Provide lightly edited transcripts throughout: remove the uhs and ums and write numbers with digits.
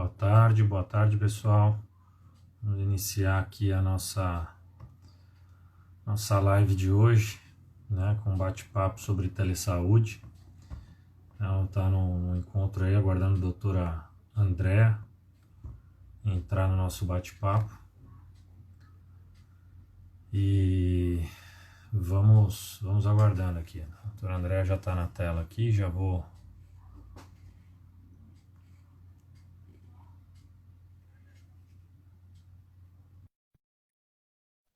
Boa tarde pessoal. Vamos iniciar aqui a nossa live de hoje, né, com um bate-papo sobre telesaúde. Ela está no encontro aí, aguardando a doutora Andréa entrar no nosso bate-papo. E vamos aguardando aqui. A doutora Andréa já está na tela aqui, já vou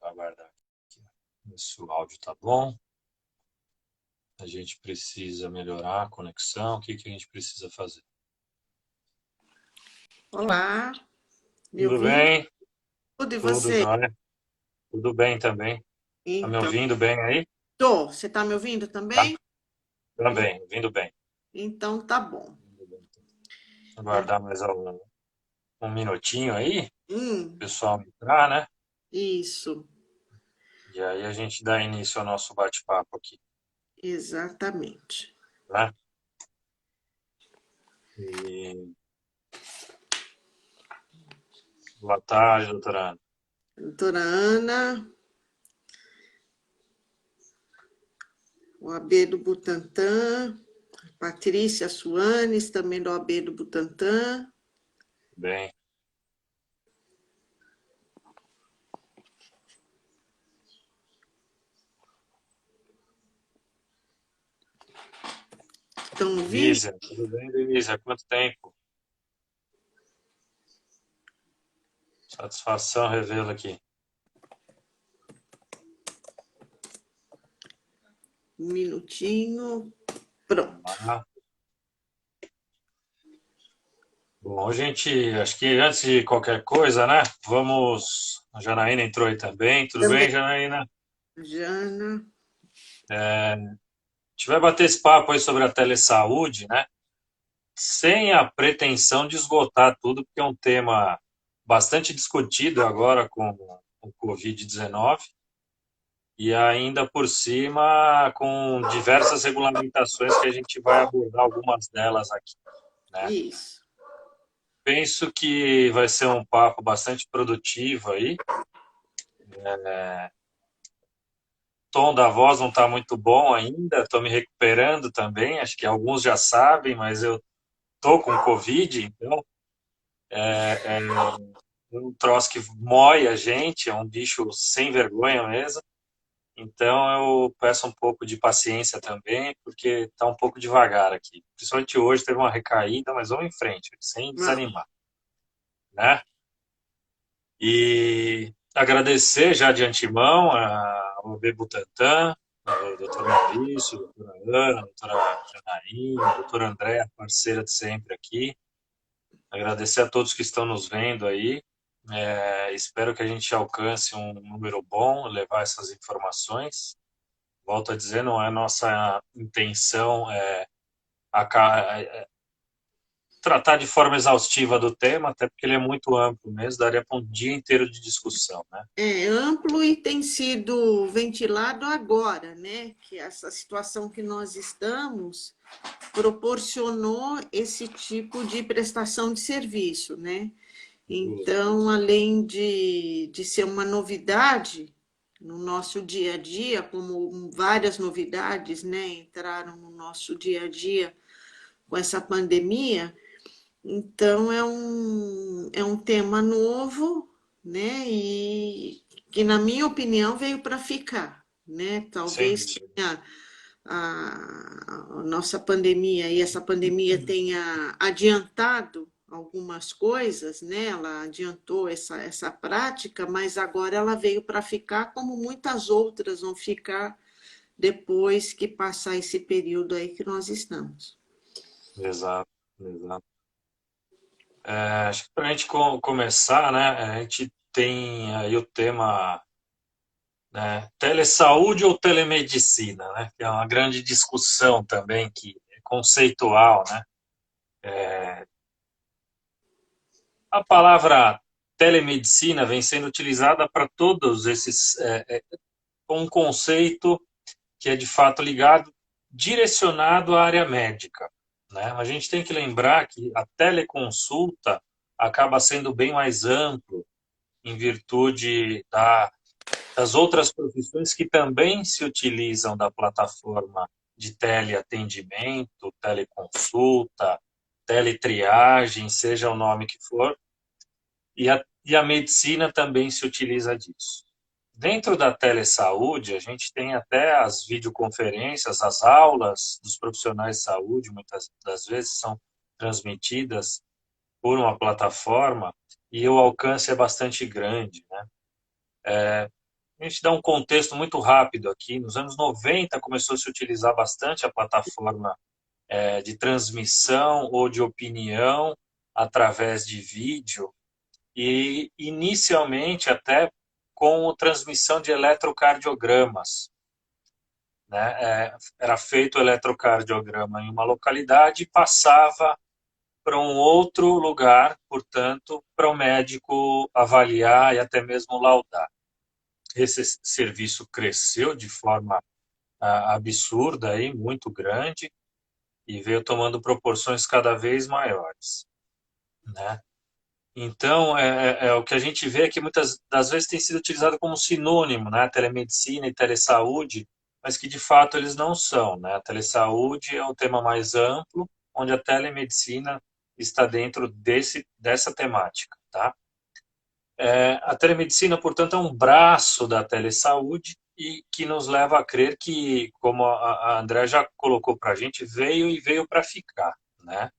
aguardar aqui. Ver se o áudio tá bom. A gente precisa melhorar a conexão. O que a gente precisa fazer? Olá, me Tudo ouvindo? bem? Tudo e Tudo você? jóia? Tudo bem também. Tá me Então, ouvindo bem aí? Você tá me ouvindo Tá? também? En- Também, ouvindo bem. Então tá bom. É, Aguardar mais um minutinho aí, o hum, pessoal entrar, né? isso, E aí a gente dá início ao nosso bate-papo aqui, exatamente. né? E boa tarde, doutora Ana. Doutora Ana, OAB do Butantã, Patrícia Suanes, também do OAB do Butantã. Bem, Estão ouvindo? Denise, tudo bem, Denise? Há quanto tempo? Satisfação revê-la aqui. Um minutinho. Pronto. Ah, bom, gente, acho que antes de qualquer coisa, né? Vamos. A Janaína entrou aí também. Tudo Também, bem, Janaína? Jana. A gente vai bater esse papo aí sobre a telesaúde, né? Sem a pretensão de esgotar tudo, porque é um tema bastante discutido agora com o Covid-19 e ainda por cima com diversas regulamentações que a gente vai abordar algumas delas aqui, né? Isso. Penso que vai ser um papo bastante produtivo aí. O tom da voz não está muito bom ainda, estou me recuperando também, acho que alguns já sabem, mas eu estou com Covid, então é um troço que mói a gente, é um bicho sem vergonha mesmo. Então eu peço um pouco de paciência também, porque está um pouco devagar aqui. Principalmente hoje teve uma recaída, mas vamos em frente, sem Ah, desanimar, né? E agradecer já de antemão ao B Butantan, ao doutor Maurício, doutora Ana, doutora Janaína, doutora Andréa, parceira de sempre aqui. Agradecer a todos que estão nos vendo aí. Espero que a gente alcance um número bom, levar essas informações. Volto a dizer, não é nossa intenção tratar de forma exaustiva do tema, até porque ele é muito amplo mesmo, daria para um dia inteiro de discussão, né? é amplo e tem sido ventilado agora, né? Que essa situação que nós estamos proporcionou esse tipo de prestação de serviço, né? Então, além de ser uma novidade no nosso dia a dia, como várias novidades, né, entraram no nosso dia a dia com essa pandemia, então é um tema novo, né, e que, na minha opinião, veio para ficar, né? Sem Talvez dúvida. tenha a nossa pandemia e essa pandemia tenha adiantado algumas coisas, né? Ela adiantou essa prática, mas agora ela veio para ficar, como muitas outras vão ficar depois que passar esse período aí que nós estamos. Exato, exato. Acho que para a gente começar, né, a gente tem aí o tema, né, telesaúde ou telemedicina, né, que é uma grande discussão também, que é conceitual, né. A palavra telemedicina vem sendo utilizada para todos esses, um conceito que é de fato ligado, direcionado à área médica, né. A gente tem que lembrar que a teleconsulta acaba sendo bem mais amplo em virtude das outras profissões que também se utilizam da plataforma de teleatendimento, teleconsulta, teletriagem, seja o nome que for, e a medicina também se utiliza disso. Dentro da telesaúde, a gente tem até as videoconferências, as aulas dos profissionais de saúde, muitas das vezes são transmitidas por uma plataforma e o alcance é bastante grande, né? A gente dá um contexto muito rápido aqui. Nos anos 90 começou a se utilizar bastante a plataforma de transmissão ou de opinião através de vídeo e inicialmente até com transmissão de eletrocardiogramas, né? Era feito o eletrocardiograma em uma localidade e passava para um outro lugar, portanto, para o médico avaliar e até mesmo laudar. Esse serviço cresceu de forma absurda, aí, muito grande, e veio tomando proporções cada vez maiores, né? Então, o que a gente vê é que muitas das vezes tem sido utilizado como sinônimo, né? Telemedicina e telesaúde, mas que de fato eles não são, né? A telesaúde é um tema mais amplo, onde a telemedicina está dentro dessa temática, tá? A telemedicina, portanto, é um braço da telesaúde e que nos leva a crer que, como a André já colocou para a gente, veio para ficar, né?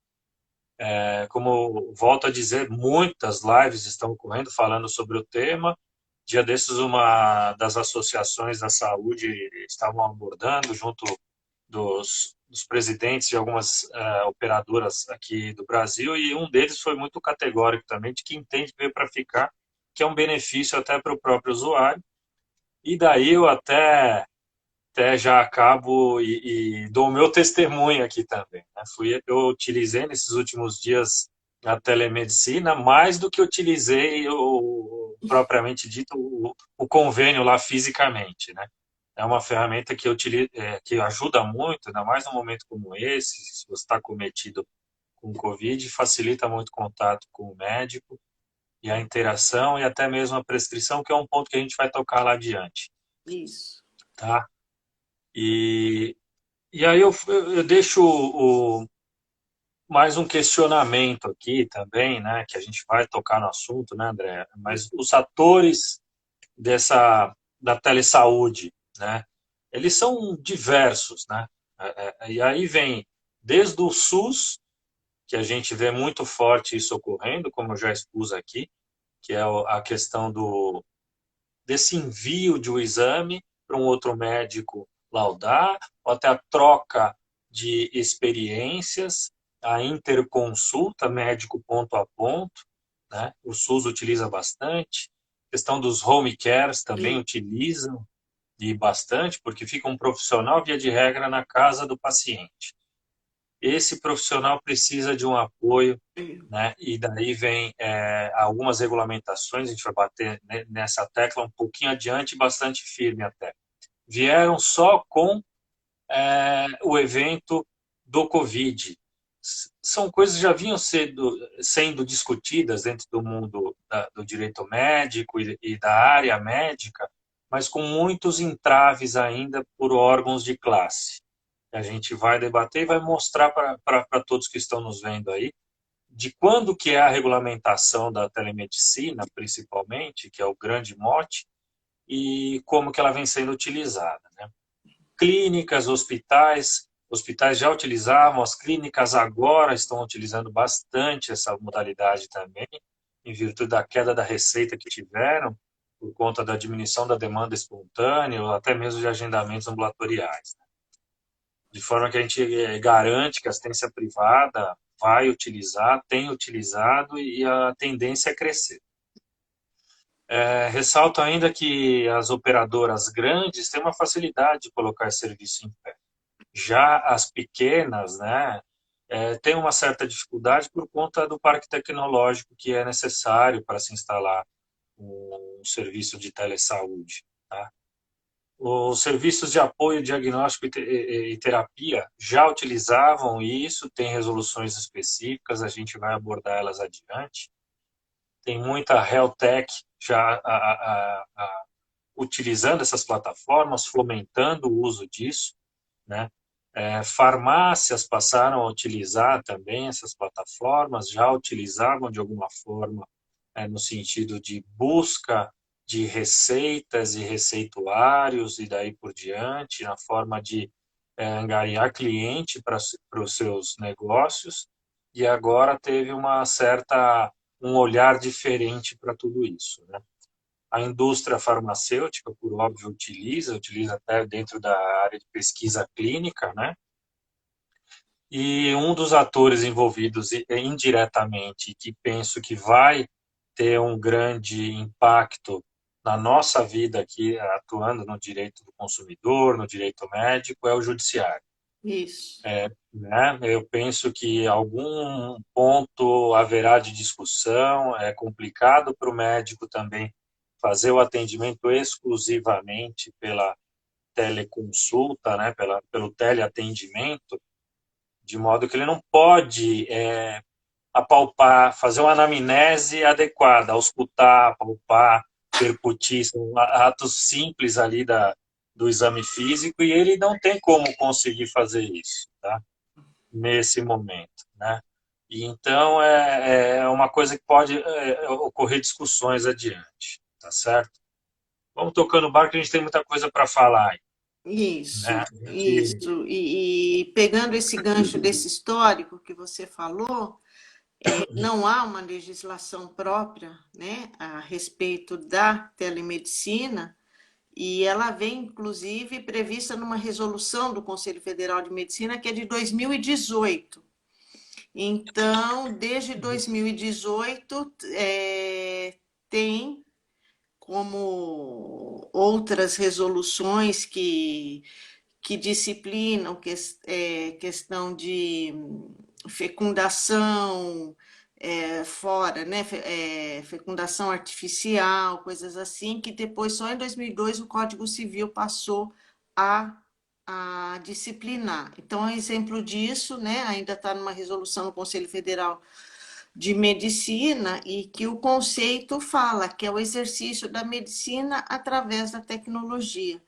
Como volto a dizer, muitas lives estão ocorrendo falando sobre o tema. Dia desses, uma das associações da saúde estavam abordando, junto dos presidentes de algumas operadoras aqui do Brasil, e um deles foi muito categórico também, de que entende veio para ficar, que é um benefício até para o próprio usuário. E daí eu até já acabo e dou o meu testemunho aqui também, né? Eu utilizei nesses últimos dias a telemedicina mais do que utilizei propriamente dito o convênio lá fisicamente, né? É uma ferramenta que que ajuda muito, ainda mais num momento como esse, se você está cometido com Covid, facilita muito o contato com o médico e a interação e até mesmo a prescrição, que é um ponto que a gente vai tocar lá adiante, Isso. tá? E, e aí eu deixo mais um questionamento aqui também, né, que a gente vai tocar no assunto, né, André? Mas os atores da telesaúde, né, eles são diversos, né? E aí vem desde o SUS, que a gente vê muito forte isso ocorrendo, como eu já expus aqui, que é a questão desse envio de um exame para um outro médico laudar, ou até a troca de experiências, a interconsulta médico ponto a ponto, né? O SUS utiliza bastante. A questão dos home cares também utilizam e bastante, porque fica um profissional, via de regra, na casa do paciente. Esse profissional precisa de um apoio, né? E daí vem algumas regulamentações, a gente vai bater nessa tecla um pouquinho adiante, bastante firme até. Vieram só com o evento do Covid. São coisas que já vinham sendo discutidas dentro do mundo do direito médico e da área médica, mas com muitos entraves ainda por órgãos de classe. A gente vai debater e vai mostrar para todos que estão nos vendo aí de quando que é a regulamentação da telemedicina, principalmente, que é o grande mote, e como que ela vem sendo utilizada, né? Clínicas, hospitais já utilizavam, as clínicas agora estão utilizando bastante essa modalidade também, em virtude da queda da receita que tiveram, por conta da diminuição da demanda espontânea, ou até mesmo de agendamentos ambulatoriais, né? De forma que a gente garante que a assistência privada vai utilizar, tem utilizado e a tendência é crescer. Ressalto ainda que as operadoras grandes têm uma facilidade de colocar esse serviço em pé. Já as pequenas, né, têm uma certa dificuldade por conta do parque tecnológico que é necessário para se instalar um serviço de telesaúde, tá? Os serviços de apoio, diagnóstico e terapia já utilizavam isso, tem resoluções específicas, a gente vai abordar elas adiante. tem muita health tech já utilizando essas plataformas, fomentando o uso disso, né? Farmácias passaram a utilizar também essas plataformas, já utilizavam de alguma forma, no sentido de busca de receitas e receituários e daí por diante, na forma de angariar cliente para os seus negócios, e agora teve um olhar diferente para tudo isso, né? A indústria farmacêutica, por óbvio, utiliza até dentro da área de pesquisa clínica, né? E um dos atores envolvidos indiretamente, que penso que vai ter um grande impacto na nossa vida aqui, atuando no direito do consumidor, no direito médico, é o judiciário. Isso. Né? Eu penso que algum ponto haverá de discussão, é complicado para o médico também fazer o atendimento exclusivamente pela teleconsulta, né? Pelo teleatendimento, de modo que ele não pode apalpar, fazer uma anamnese adequada, auscultar, apalpar, percutir, são atos simples ali do exame físico, e ele não tem como conseguir fazer isso, tá? Nesse momento, né? E então é uma coisa que pode ocorrer discussões adiante, tá certo? Vamos tocando o barco, que a gente tem muita coisa para falar, né? Isso, A gente, isso. E pegando esse gancho desse histórico que você falou, não há uma legislação própria, né, a respeito da telemedicina, e ela vem, inclusive, prevista numa resolução do Conselho Federal de Medicina, que é de 2018. Então, desde 2018, tem como outras resoluções que disciplinam questão de fecundação fora, né? Fecundação artificial, coisas assim, que depois, só em 2002, o Código Civil passou a, a disciplinar. Então, é um exemplo disso, né? Ainda está numa resolução no Conselho Federal de Medicina, e que o conceito fala que é o exercício da medicina através da tecnologia.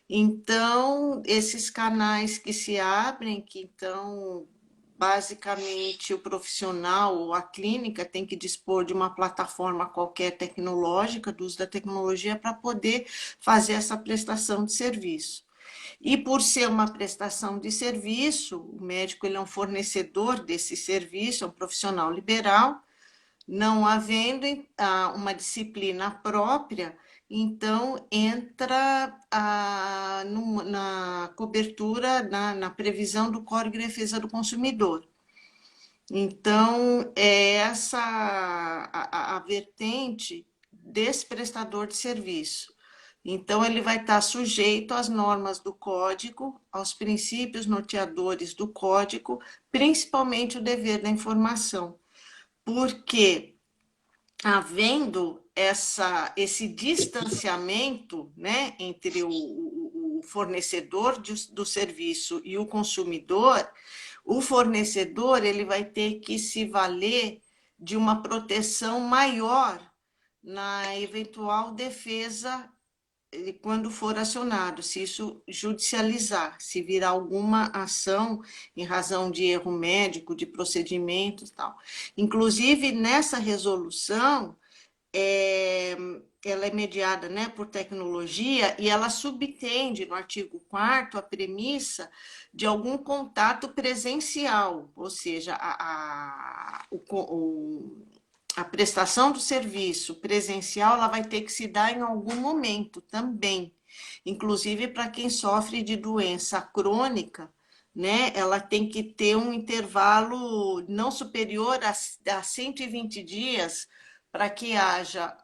Então, esses canais que se abrem, que então, basicamente, o profissional ou a clínica tem que dispor de uma plataforma qualquer tecnológica, do uso da tecnologia, para poder fazer essa prestação de serviço. E por ser uma prestação de serviço, o médico ele é um fornecedor desse serviço, é um profissional liberal, não havendo uma disciplina própria, então entra na cobertura, na previsão do Código de Defesa do Consumidor. Então, é essa a vertente desse prestador de serviço. Então, ele vai estar sujeito às normas do código, aos princípios norteadores do código, principalmente o dever da informação. Porque havendo esse distanciamento, né, entre o fornecedor do serviço e o consumidor, o fornecedor ele vai ter que se valer de uma proteção maior na eventual defesa quando for acionado, se isso judicializar, se vir alguma ação em razão de erro médico, de procedimentos e tal. Inclusive, nessa resolução, é, ela é mediada, né, por tecnologia, e ela subtende no artigo 4º a premissa de algum contato presencial, ou seja, a prestação do serviço presencial ela vai ter que se dar em algum momento também, inclusive para quem sofre de doença crônica, né? Ela tem que ter um intervalo não superior a 120 dias para que haja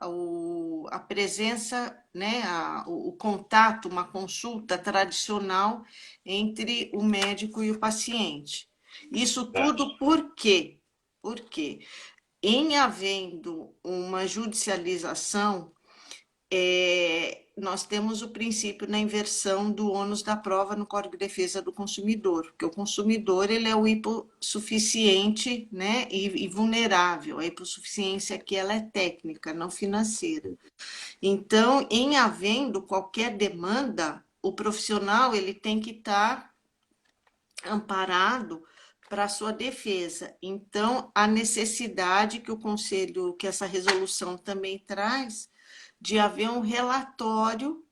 a presença, né? O contato, uma consulta tradicional entre o médico e o paciente. Isso tudo por quê? Por quê? Em havendo uma judicialização, nós temos o princípio na inversão do ônus da prova no Código de Defesa do Consumidor, porque o consumidor ele é o hipossuficiente, né, e vulnerável. A hipossuficiência aqui ela é técnica, não financeira. Então, em havendo qualquer demanda, o profissional ele tem que estar amparado para a sua defesa. Então, a necessidade que o conselho, que essa resolução também traz, de haver um relatório,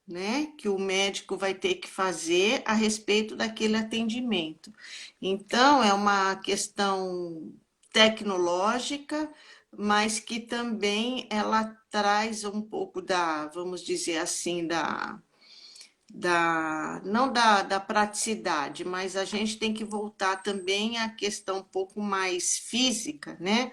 né, que o médico vai ter que fazer a respeito daquele atendimento. Então, é uma questão tecnológica, mas que também ela traz um pouco da, vamos dizer assim, não da praticidade, mas a gente tem que voltar também à questão um pouco mais física, né?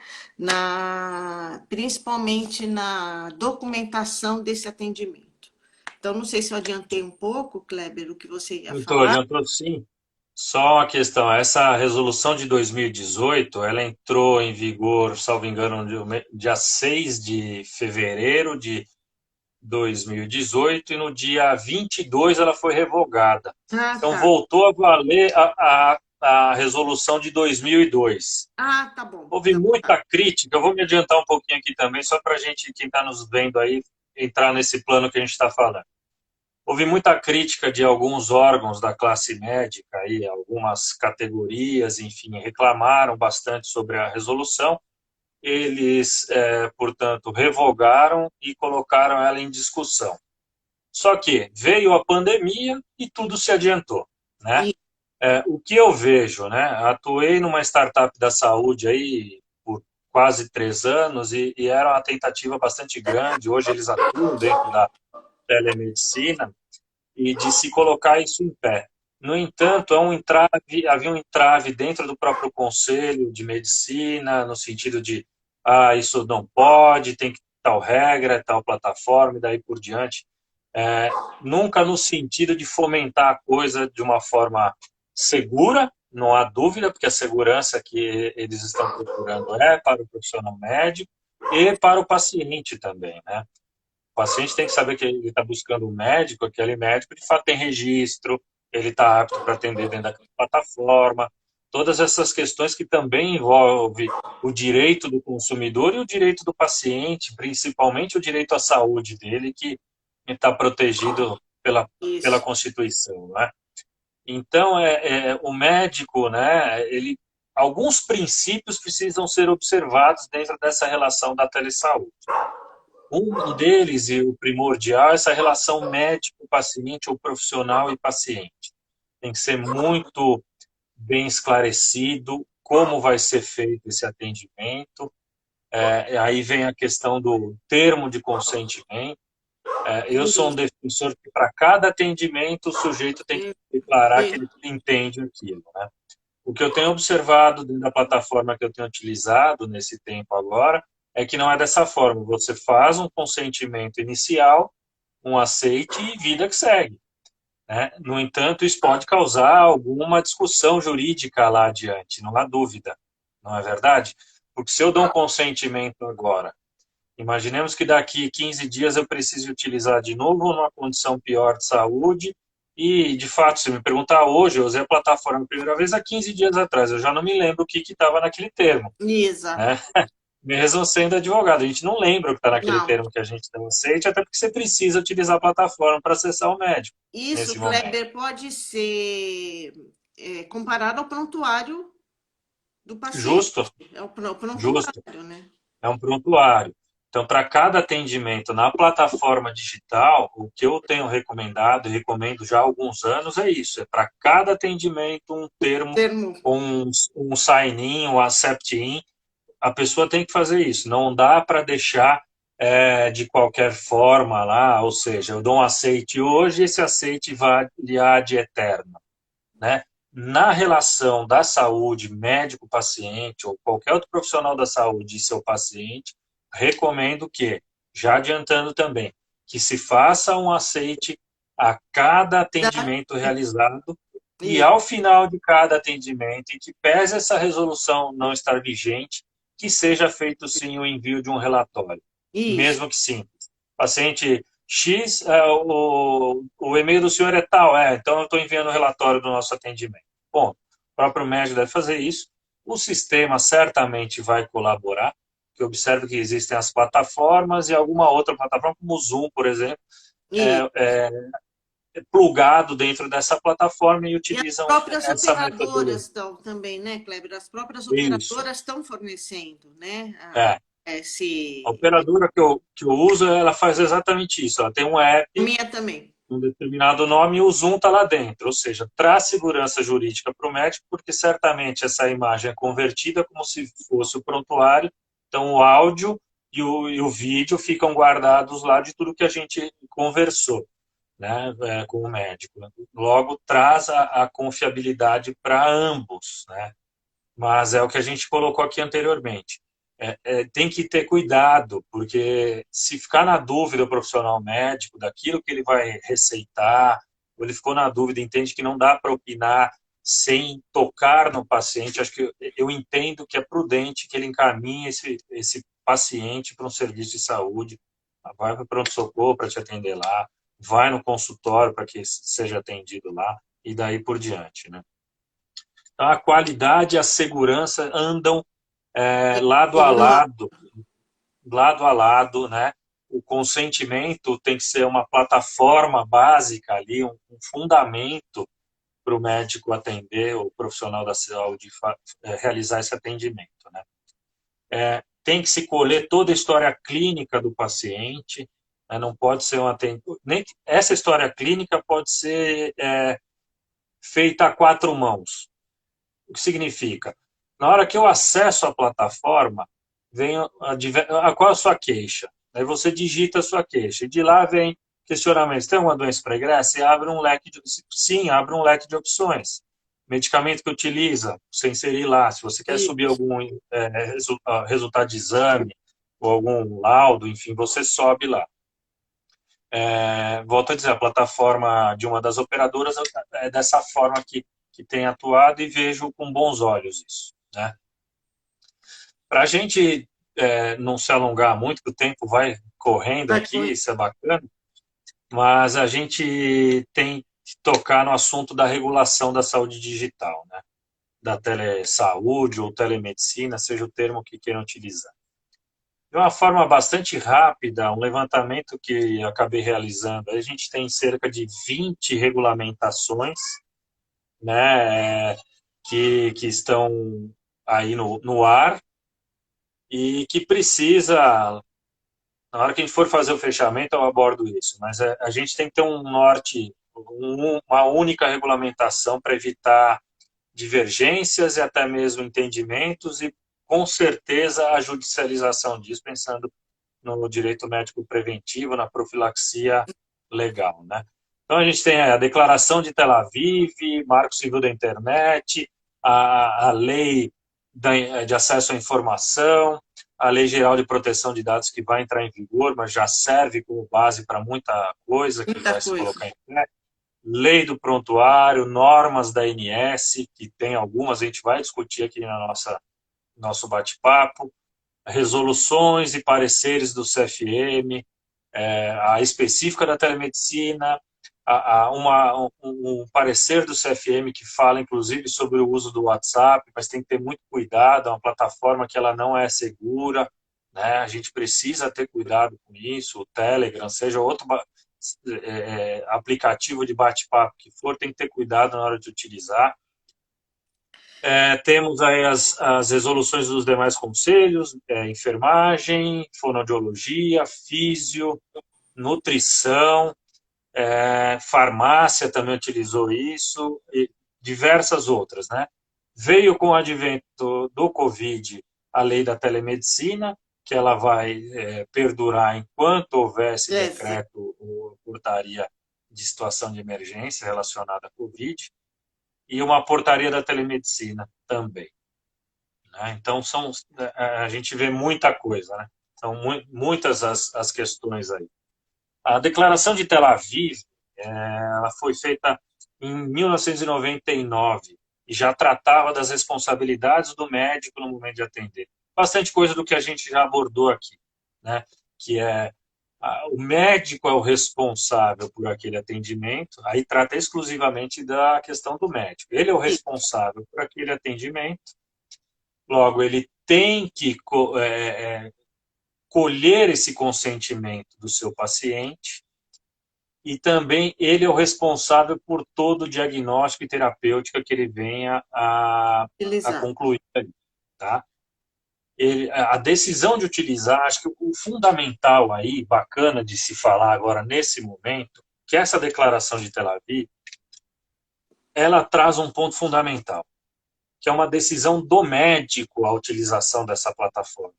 Principalmente na documentação desse atendimento. Então, não sei se eu adiantei um pouco, Kleber, o que você ia Doutor, falar. adiantou sim. Só uma questão, essa resolução de 2018, ela entrou em vigor, salvo engano, no dia 6 de fevereiro de 2018 e no dia 22 ela foi revogada. Ah, Então tá. voltou a valer a resolução de 2002. Ah, tá bom. Houve Então, tá. muita crítica, eu vou me adiantar um pouquinho aqui também, só para a gente, quem está nos vendo aí, entrar nesse plano que a gente está falando. Houve muita crítica de alguns órgãos da classe médica, aí, algumas categorias, enfim, reclamaram bastante sobre a resolução. Eles, portanto, revogaram e colocaram ela em discussão. Só que veio a pandemia e tudo se adiantou, né? E, O que eu vejo, né? Atuei numa startup da saúde aí por quase 3 anos e era uma tentativa bastante grande. Hoje eles atuam dentro da telemedicina e de se colocar isso em pé. No entanto, havia um entrave dentro do próprio Conselho de Medicina, no sentido de, isso não pode, tem que tal regra, tal plataforma, e daí por diante. Nunca no sentido de fomentar a coisa de uma forma segura, não há dúvida, porque a segurança que eles estão procurando é para o profissional médico e para o paciente também, né? O paciente tem que saber que ele está buscando um médico, aquele médico de fato tem registro, ele está apto para atender dentro daquela plataforma, todas essas questões que também envolvem o direito do consumidor e o direito do paciente, principalmente o direito à saúde dele, que está protegido pela isso. Constituição, né? Então, o médico, né, alguns princípios precisam ser observados dentro dessa relação da telesaúde. Um deles, e o primordial, é essa relação médico-paciente ou profissional e paciente. Tem que ser muito bem esclarecido como vai ser feito esse atendimento. Aí vem a questão do termo de consentimento. Eu sou um Isso. defensor que, para cada atendimento, o sujeito tem que declarar que ele entende aquilo, né? O que eu tenho observado dentro da plataforma que eu tenho utilizado nesse tempo agora é que não é dessa forma. Você faz um consentimento inicial, um aceite e vida que segue, né? No entanto, isso pode causar alguma discussão jurídica lá adiante, não há dúvida, não é verdade? Porque se eu dou um consentimento agora, imaginemos que daqui 15 dias eu precise utilizar de novo numa condição pior de saúde e, de fato, se me perguntar hoje, eu usei a plataforma a primeira vez há 15 dias atrás, eu já não me lembro o que estava naquele termo, Exato. né? Mesmo sendo advogado, a gente não lembra o que está naquele Não. termo que a gente não aceite, até porque você precisa utilizar a plataforma para acessar o médico Isso, nesse momento. Kleber, pode ser comparado ao prontuário do paciente. Justo? É o Justo. prontuário, né? É um prontuário. Então, para cada atendimento na plataforma digital, o que eu tenho recomendado e recomendo já há alguns anos é isso: é para cada atendimento um termo, Termo. um sign-in, um accept-in. A pessoa tem que fazer isso. Não dá para deixar de qualquer forma lá, ou seja, eu dou um aceite hoje, esse aceite vale ad eterno, né? Na relação da saúde, médico-paciente ou qualquer outro profissional da saúde e seu paciente, recomendo que, já adiantando também, que se faça um aceite a cada Da... atendimento realizado e Isso. ao final de cada atendimento, em que pese essa resolução não estar vigente, que seja feito sim o envio de um relatório, Isso. mesmo que simples. O paciente X, o e-mail do senhor é tal, então eu estou enviando o relatório do nosso atendimento. Bom, o próprio médico deve fazer isso. O sistema certamente vai colaborar, que observe que existem as plataformas e alguma outra plataforma, como o Zoom, por exemplo, E, é plugado dentro dessa plataforma e e as utilizam próprias essa operadoras metodologia. estão também, né, Kleber? As próprias Isso. operadoras estão fornecendo, né, É. A esse... operadora que eu uso, ela faz exatamente isso. Ela tem um A app, minha também. um determinado nome, e o Zoom está lá dentro. Ou seja, traz segurança jurídica para o médico, porque certamente essa imagem é convertida como se fosse o prontuário. Então, o áudio e o vídeo ficam guardados lá de tudo que a gente conversou, né, com o médico. Logo, traz a confiabilidade para ambos, né? Mas é o que a gente colocou aqui anteriormente. Tem que ter cuidado, porque se ficar na dúvida o profissional médico daquilo que ele vai receitar, ou ele ficou na dúvida, entende que não dá para opinar sem tocar no paciente, acho que eu entendo que é prudente que ele encaminhe esse paciente para um serviço de saúde, vai para o pronto-socorro para te atender lá, vai no consultório para que seja atendido lá, e daí por diante, né? Então, a qualidade e a segurança andam lado a lado, né? O consentimento tem que ser uma plataforma básica ali, um fundamento para o médico atender, o profissional da saúde realizar esse atendimento, né? Tem que se colher toda a história clínica do paciente, né? Não pode ser um atendimento, nem essa história clínica pode ser feita a quatro mãos. O que significa? Na hora que eu acesso a plataforma, vem qual é a sua queixa? Aí você digita a sua queixa. E de lá vem questionamentos. Tem alguma doença pregressa? E abre um leque de, sim, abre um leque de opções. Medicamento que utiliza, você inserir lá. Se você quer subir Isso. algum resultado de exame ou algum laudo, enfim, você sobe lá. Volto a dizer, a plataforma de uma das operadoras é dessa forma que tem atuado e vejo com bons olhos isso, né? Para a gente não se alongar muito, que o tempo vai correndo Vai aqui, correr. isso é bacana, mas a gente tem que tocar no assunto da regulação da saúde digital, né? Da telesaúde ou telemedicina, seja o termo que queiram utilizar. De uma forma bastante rápida, um levantamento que acabei realizando, a gente tem cerca de 20 regulamentações, né, que estão aí no ar e que precisa, na hora que a gente for fazer o fechamento, eu abordo isso, mas a gente tem que ter um norte, uma única regulamentação para evitar divergências e até mesmo entendimentos e, com certeza, a judicialização disso, pensando no direito médico preventivo, na profilaxia legal, né? Então a gente tem a Declaração de Tel Aviv, Marco Civil da Internet, a Lei de Acesso à Informação, a Lei Geral de Proteção de Dados que vai entrar em vigor, mas já serve como base para muita coisa que Muita vai se coisa. colocar em pé. Lei do prontuário, normas da ANS, que tem algumas, a gente vai discutir aqui na nosso bate-papo, resoluções e pareceres do CFM, a específica da telemedicina, um parecer do CFM que fala, inclusive, sobre o uso do WhatsApp, mas tem que ter muito cuidado, é uma plataforma que ela não é segura, né? A gente precisa ter cuidado com isso, o Telegram, seja outro aplicativo de bate-papo que for, tem que ter cuidado na hora de utilizar. Temos aí as resoluções dos demais conselhos, enfermagem, fonoaudiologia, físio, nutrição, farmácia também utilizou isso, e diversas outras, né? Veio com o advento do Covid a lei da telemedicina, que ela vai perdurar enquanto houver esse É, decreto ou portaria de situação de emergência relacionada à Covid, e uma portaria da telemedicina também, né? Então, a gente vê muita coisa, né? São muitas as questões aí. A Declaração de Tel Aviv, ela foi feita em 1999 e já tratava das responsabilidades do médico no momento de atender. Bastante coisa do que a gente já abordou aqui, né? Que é O médico é o responsável por aquele atendimento, aí trata exclusivamente da questão do médico. Ele é o E, responsável por aquele atendimento, logo, ele tem que colher esse consentimento do seu paciente e também ele é o responsável por todo o diagnóstico e terapêutica que ele venha a utilizar. concluir, tá? A decisão de utilizar, acho que o fundamental aí, bacana de se falar agora nesse momento, que essa declaração de Tel Aviv, ela traz um ponto fundamental, que é uma decisão do médico a utilização dessa plataforma.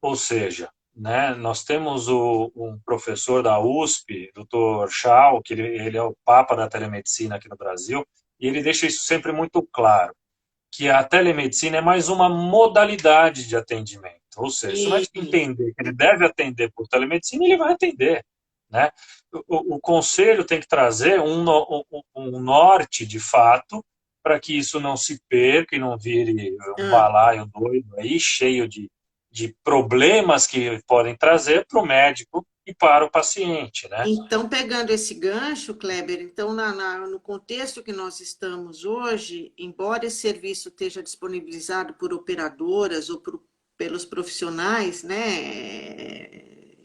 Ou seja, né, nós temos um professor da USP, Dr. Schau, que ele é o papa da telemedicina aqui no Brasil, e ele deixa isso sempre muito claro, que a telemedicina é mais uma modalidade de atendimento. Ou seja, se o médico E, entender que ele deve atender por telemedicina, ele vai atender. Né? O conselho tem que trazer um norte, de fato, para que isso não se perca e não vire um ah, balaio doido aí, cheio de problemas que podem trazer para o médico e para o paciente. Né? então, pegando esse gancho, Kleber, então, no contexto que nós estamos hoje, embora esse serviço esteja disponibilizado por operadoras ou pelos profissionais, né,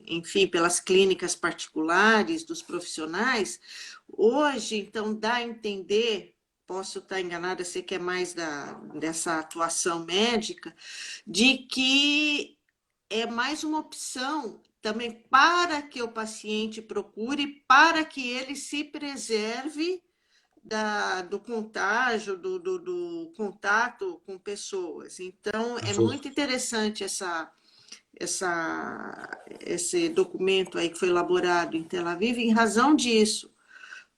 enfim, pelas clínicas particulares dos profissionais, hoje, então, dá a entender, posso estar enganada, sei que é mais dessa atuação médica, de que é mais uma opção também para que o paciente procure, para que ele se preserve do contágio, do contato com pessoas. Então, é muito Justo. interessante esse documento aí que foi elaborado em Tel Aviv em razão disso,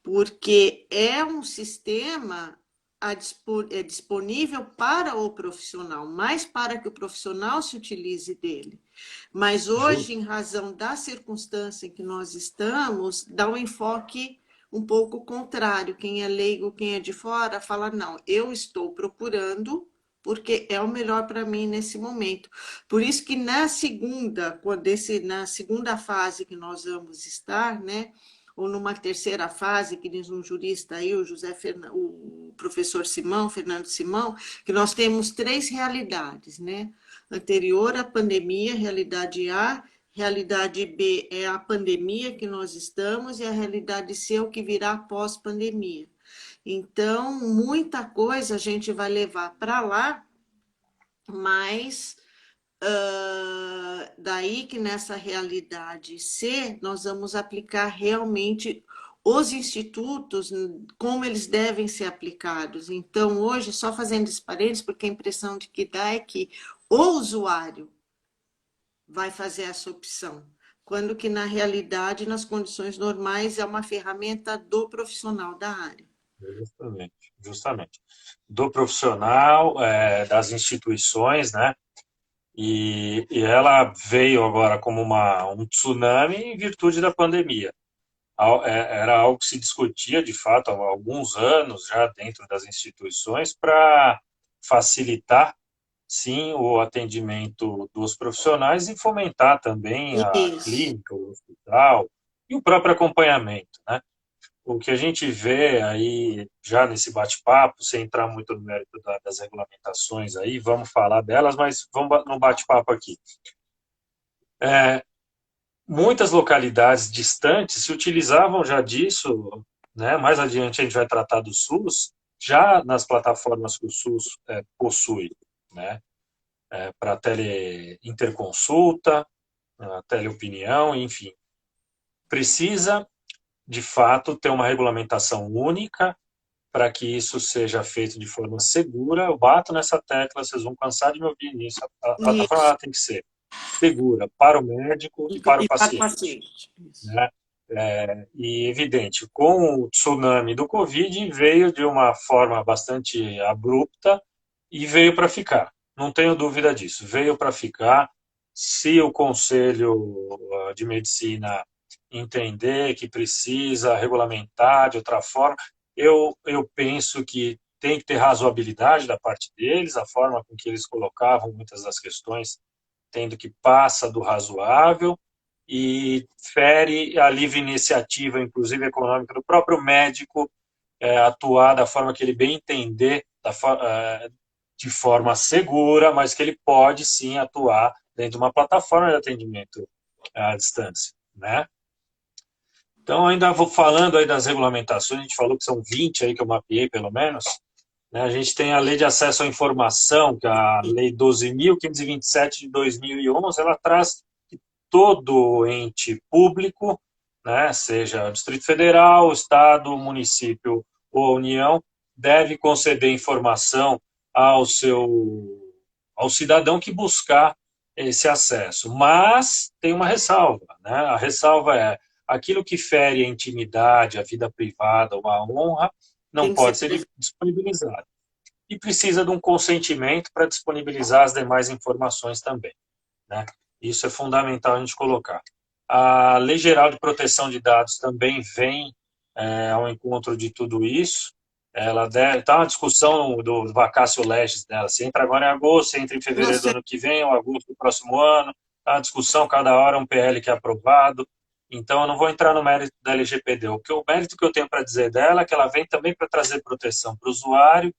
porque é um sistema disponível para o profissional, mais para que o profissional se utilize dele. Mas hoje, Justo. em razão da circunstância em que nós estamos, dá um enfoque um pouco contrário. Quem é leigo, quem é de fora, fala: não, eu estou procurando porque é o melhor para mim nesse momento. Por isso que na segunda fase que nós vamos estar, né? Ou numa terceira fase, que diz um jurista aí, o professor Simão, Fernando Simão, que nós temos três realidades, né? Anterior à pandemia, realidade A, realidade B é a pandemia que nós estamos, e a realidade C é o que virá após pandemia. Então, muita coisa a gente vai levar para lá, mas daí que nessa realidade C, nós vamos aplicar realmente os institutos, como eles devem ser aplicados. Então, hoje, só fazendo esse parênteses, porque a impressão de que dá é que o usuário vai fazer essa opção, quando que na realidade, nas condições normais, é uma ferramenta do profissional da área. Justamente, justamente. Do profissional, das instituições, né? E ela veio agora como um tsunami em virtude da pandemia. Era algo que se discutia, de fato, há alguns anos já dentro das instituições para facilitar, sim, o atendimento dos profissionais e fomentar também a Isso. clínica, o hospital e o próprio acompanhamento, né? O que a gente vê aí já nesse bate-papo, sem entrar muito no mérito das regulamentações aí, vamos falar delas, mas vamos no bate-papo aqui. Muitas localidades distantes se utilizavam já disso, né? Mais adiante a gente vai tratar do SUS, já nas plataformas que o SUS possui, né? Para teleinterconsulta, teleopinião, enfim. Precisa, de fato, ter uma regulamentação única para que isso seja feito de forma segura. Eu bato nessa tecla, vocês vão cansar de me ouvir nisso. A plataforma Isso. ela tem que ser segura para o médico e para o E para o paciente. paciente. Isso. Né? E evidente, com o tsunami do Covid, veio de uma forma bastante abrupta e veio para ficar. Não tenho dúvida disso. Veio para ficar. Se o Conselho de Medicina entender que precisa regulamentar de outra forma, eu penso que tem que ter razoabilidade da parte deles, a forma com que eles colocavam muitas das questões, tendo que passa do razoável, e fere a livre iniciativa, inclusive econômica, do próprio médico atuar da forma que ele bem entender, de forma segura, mas que ele pode sim atuar dentro de uma plataforma de atendimento à distância, né? Então, ainda vou falando aí das regulamentações, a gente falou que são 20 aí que eu mapeei, pelo menos, né? A gente tem a Lei de Acesso à Informação, que é a Lei 12.527 de 2011, ela traz que todo ente público, né, seja o Distrito Federal, Estado, município ou União, deve conceder informação ao cidadão que buscar esse acesso. Mas tem uma ressalva, né? A ressalva é aquilo que fere a intimidade, a vida privada ou a honra, não Tem que ser pode ser disponibilizado. E precisa de um consentimento para disponibilizar as demais informações também, né? Isso é fundamental a gente colocar. A Lei Geral de Proteção de Dados também vem ao encontro de tudo isso. Ela está uma discussão do vacatio legis dela. Se entra agora em agosto, se entra em fevereiro do você. ano que vem, ou agosto do próximo ano. Está uma discussão, cada hora um PL que é aprovado. Então, eu não vou entrar no mérito da LGPD. O mérito que eu tenho para dizer dela é que ela vem também para trazer proteção para o usuário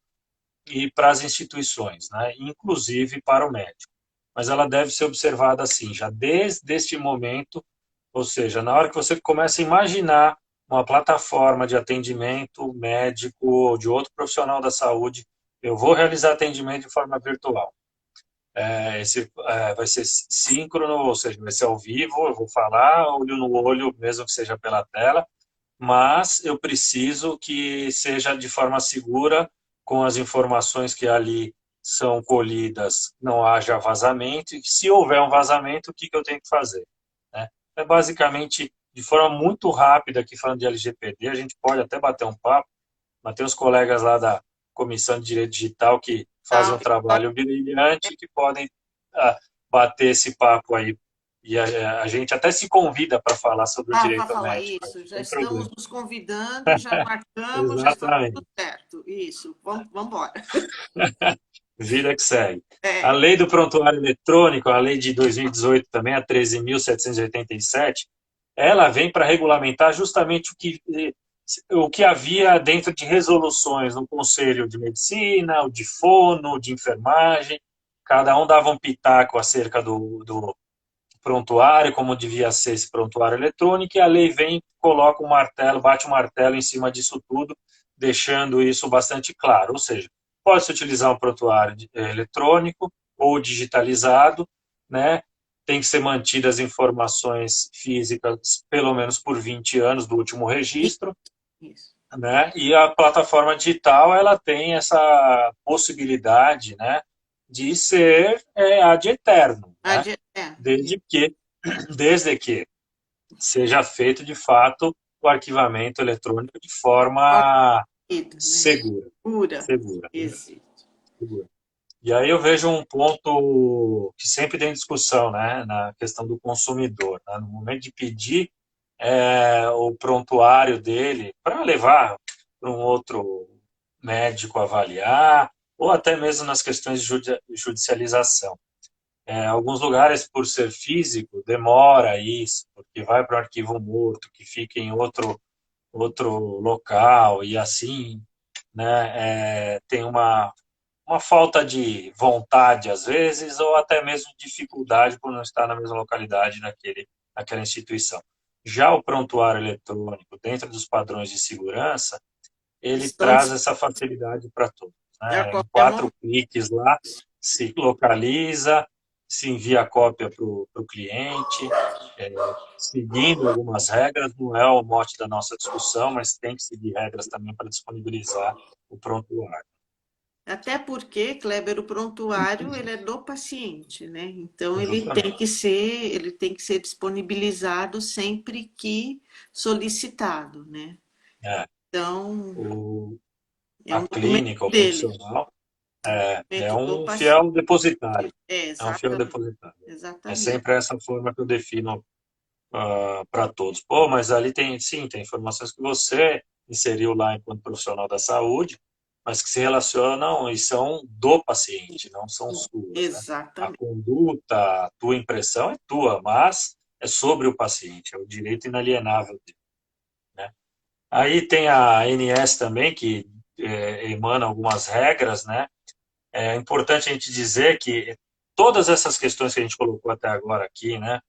e para as instituições, né? Inclusive para o médico. Mas ela deve ser observada assim, já desde este momento, ou seja, na hora que você começa a imaginar uma plataforma de atendimento médico ou de outro profissional da saúde, eu vou realizar atendimento de forma virtual. Vai ser síncrono, ou seja, vai ser ao vivo, eu vou falar olho no olho, mesmo que seja pela tela, mas eu preciso que seja de forma segura, com as informações que ali são colhidas, não haja vazamento, e se houver um vazamento, o que eu tenho que fazer, né? É basicamente, de forma muito rápida, aqui falando de LGPD, a gente pode até bater um papo, mas tem os colegas lá da Comissão de Direito Digital que fazem um trabalho brilhante, que podem bater esse papo aí. E a gente até se convida para falar sobre o Para direito ao falar médico, isso, não já tem estamos problema. nos convidando, já marcamos, já está tudo Exatamente. certo. Isso, vamos embora. Vida que segue. A É, lei do prontuário eletrônico, a lei de 2018 também, a 13.787, ela vem para regulamentar justamente o que havia dentro de resoluções no Conselho de Medicina, o de Fono, de Enfermagem, cada um dava um pitaco acerca do prontuário, como devia ser esse prontuário eletrônico, e a lei vem, coloca um martelo, bate um martelo em cima disso tudo, deixando isso bastante claro. Ou seja, pode-se utilizar um prontuário eletrônico ou digitalizado, né? Tem que ser mantidas as informações físicas pelo menos por 20 anos do último registro, isso. né? E a plataforma digital ela tem essa possibilidade, né, de ser ad eterno, né? Isso. Desde que desde que seja feito de fato o arquivamento eletrônico de forma Né? segura, Pura. segura, né? Existe. Segura. E aí eu vejo um ponto que sempre tem discussão, né, na questão do consumidor, né? No momento de pedir o prontuário dele para levar para um outro médico avaliar, ou até mesmo nas questões de judicialização. Alguns lugares, por ser físico, demora isso, porque vai para o arquivo morto, que fica em outro local, e assim, né, tem uma falta de vontade, às vezes, ou até mesmo dificuldade por não estar na mesma localidade naquela instituição. Já o prontuário eletrônico, dentro dos padrões de segurança, ele Estão traz essa facilidade para todos, a né? Em qualquer 4 cliques lá, se localiza, se envia a cópia para o cliente, seguindo algumas regras, não é o mote da nossa discussão, mas tem que seguir regras também para disponibilizar o prontuário. Até porque, Kleber, o prontuário ele é do paciente, né? Então Justamente. ele tem que ser disponibilizado sempre que solicitado, né? É, Então, o, é a um documento clínica, o dele, profissional, é documento do um fiel paciente. depositário. É um fiel Exatamente, depositário. É exatamente. sempre essa forma que eu defino para todos. Pô, mas ali tem, sim, tem informações que você inseriu lá enquanto profissional da saúde, mas que se relacionam e são do paciente, não são suas, né? A Exatamente. conduta, a tua impressão é tua, mas é sobre o paciente, é o direito inalienável dele, né? Aí tem a ANS também, que emana algumas regras, né? É importante a gente dizer que todas essas questões que a gente colocou até agora aqui, né?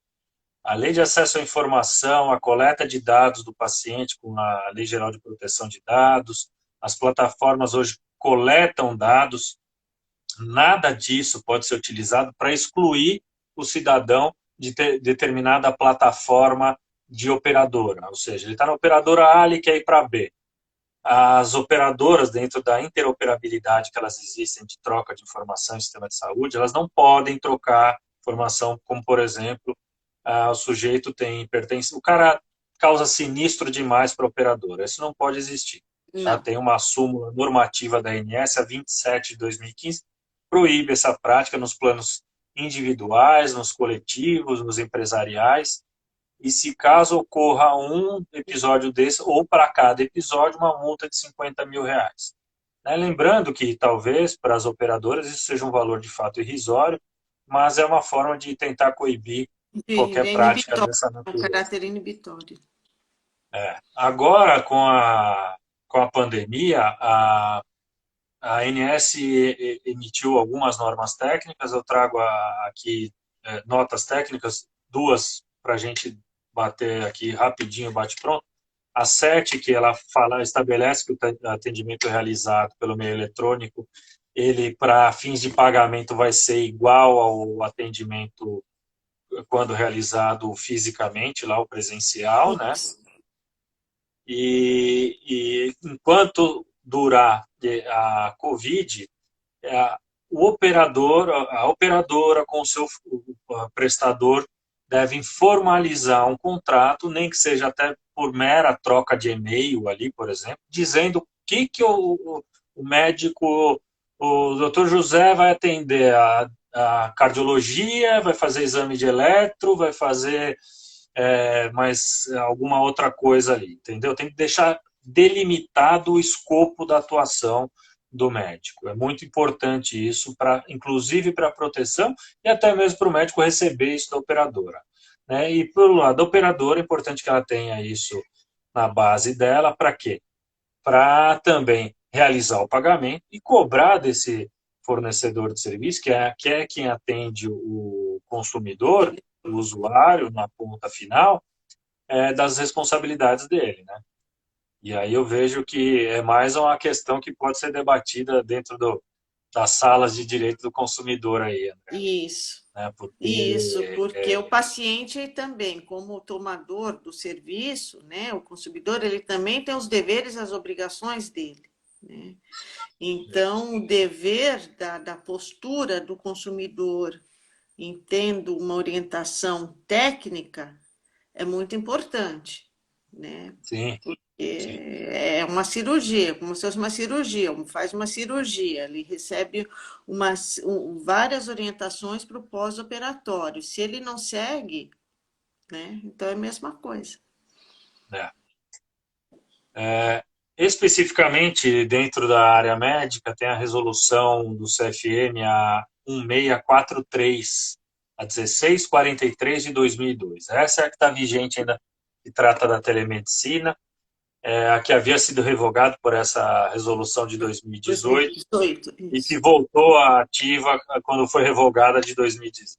A lei de acesso à informação, a coleta de dados do paciente com a Lei Geral de Proteção de Dados, as plataformas hoje coletam dados, nada disso pode ser utilizado para excluir o cidadão de determinada plataforma de operadora. Ou seja, ele está na operadora A, ele quer ir para B. As operadoras, dentro da interoperabilidade que elas existem de troca de informação em sistema de saúde, elas não podem trocar informação, como, por exemplo, o sujeito tem pertence, o cara causa sinistro demais para a operadora. Isso não pode existir. Tá? Não. Tem uma súmula normativa da ANS, a 27 de 2015, proíbe essa prática nos planos individuais, nos coletivos, nos empresariais, e se caso ocorra um episódio desse, ou para cada episódio, uma multa de R$ 50.000. Né? Lembrando que talvez para as operadoras isso seja um valor de fato irrisório, mas é uma forma de tentar coibir qualquer É prática inibitório, dessa um natureza. caráter inibitório. Agora, com a pandemia, a ANS emitiu algumas normas técnicas, eu trago aqui notas técnicas, duas para a gente bater aqui rapidinho, bate-pronto. A 7, que ela estabelece que o atendimento realizado pelo meio eletrônico, ele, para fins de pagamento, vai ser igual ao atendimento quando realizado fisicamente, lá o presencial, né? E enquanto durar a Covid, a, o operador, a operadora com o seu prestador devem formalizar um contrato, nem que seja até por mera troca de e-mail ali, por exemplo, dizendo o que o médico, o doutor José vai atender a cardiologia, vai fazer exame de eletro, vai fazer mais alguma outra coisa ali, entendeu? Tem que deixar delimitado o escopo da atuação do médico. É muito importante isso, inclusive para a proteção e até mesmo para o médico receber isso da operadora. Né? E pelo lado da operadora, é importante que ela tenha isso na base dela, para quê? Para também realizar o pagamento e cobrar desse fornecedor de serviço, que é quem atende o consumidor, o usuário, na ponta final, das responsabilidades dele. Né? E aí eu vejo que é mais uma questão que pode ser debatida dentro das salas de direito do consumidor aí, André. Isso. Né? Isso, Porque, porque o paciente também, como tomador do serviço, né, o consumidor, ele também tem os deveres e as obrigações dele, né? Então, o dever da postura do consumidor, em tendo uma orientação técnica, é muito importante, né? sim, sim, É uma cirurgia, como se fosse uma cirurgia, faz uma cirurgia, ele recebe várias orientações para o pós-operatório. Se ele não segue, né, então é a mesma coisa. né? Especificamente dentro da área médica, tem a resolução do CFM a 1643, a 1643 de 2002. Essa é a que está vigente ainda, que trata da telemedicina, a que havia sido revogada por essa resolução de 2018 2018, e que isso. voltou à ativa quando foi revogada de 2018.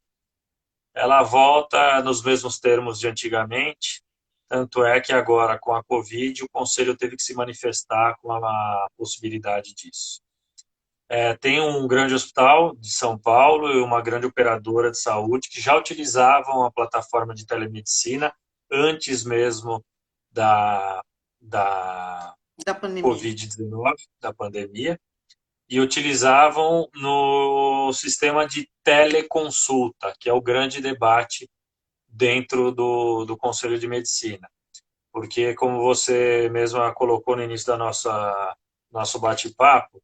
Ela volta nos mesmos termos de antigamente, tanto é que agora, com a Covid, o Conselho teve que se manifestar com a possibilidade disso. Tem um grande hospital de São Paulo e uma grande operadora de saúde que já utilizavam a plataforma de telemedicina antes mesmo da, da Da pandemia. Covid-19, da pandemia, e utilizavam no sistema de teleconsulta, que é o grande debate dentro do Conselho de Medicina. Porque, como você mesma colocou no início da nosso bate-papo,